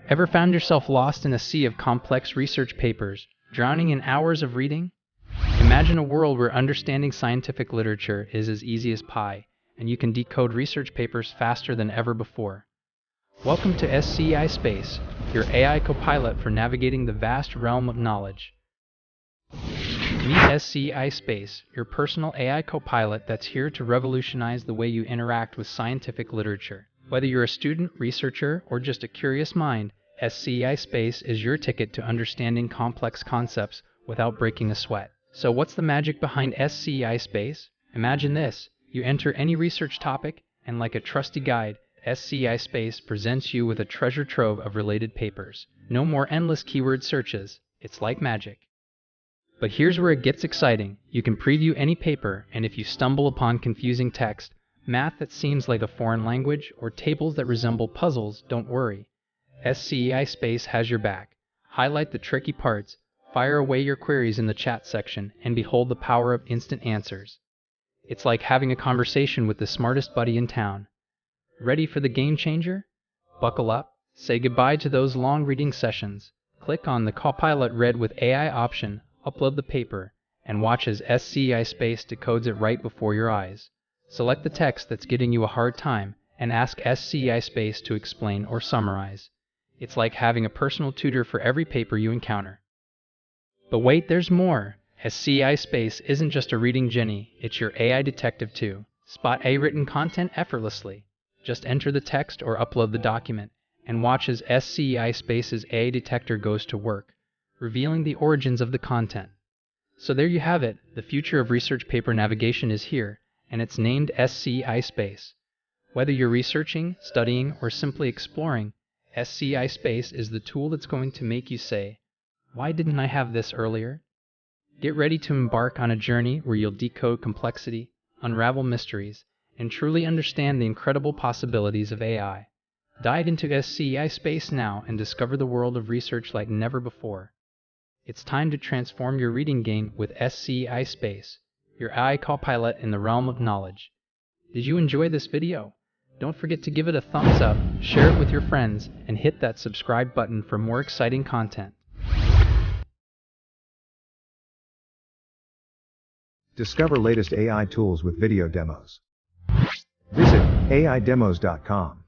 Ever found yourself lost in a sea of complex research papers, drowning in hours of reading? Imagine a world where understanding scientific literature is as easy as pie, and you can decode research papers faster than ever before. Welcome to SciSpace, your AI copilot for navigating the vast realm of knowledge. Meet SciSpace, your personal AI copilot that's here to revolutionize the way you interact with scientific literature. Whether you're a student, researcher, or just a curious mind, SciSpace is your ticket to understanding complex concepts without breaking a sweat. So what's the magic behind SciSpace? Imagine this. You enter any research topic, and like a trusty guide, SciSpace presents you with a treasure trove of related papers. No more endless keyword searches. It's like magic. But here's where it gets exciting. You can preview any paper, and if you stumble upon confusing text, math that seems like a foreign language, or tables that resemble puzzles, don't worry. SciSpace has your back. Highlight the tricky parts, fire away your queries in the chat section, and behold the power of instant answers. It's like having a conversation with the smartest buddy in town. Ready for the game changer? Buckle up, say goodbye to those long reading sessions. Click on the Copilot Read with AI option, upload the paper, and watch as SciSpace decodes it right before your eyes. Select the text that's giving you a hard time, and ask SciSpace to explain or summarize. It's like having a personal tutor for every paper you encounter. But wait, there's more! SciSpace isn't just a reading genie, it's your AI detective too. Spot A-written content effortlessly. Just enter the text or upload the document, and watch as SciSpace's AI detector goes to work, revealing the origins of the content. So there you have it, the future of research paper navigation is here, and it's named SciSpace. Whether you're researching, studying, or simply exploring, SciSpace is the tool that's going to make you say, "Why didn't I have this earlier?" Get ready to embark on a journey where you'll decode complexity, unravel mysteries, and truly understand the incredible possibilities of AI. Dive into SciSpace now and discover the world of research like never before. It's time to transform your reading game with SciSpace, your AI copilot in the realm of knowledge. Did you enjoy this video? Don't forget to give it a thumbs up, share it with your friends, and hit that subscribe button for more exciting content. Discover latest AI tools with video demos. Visit AIdemos.com.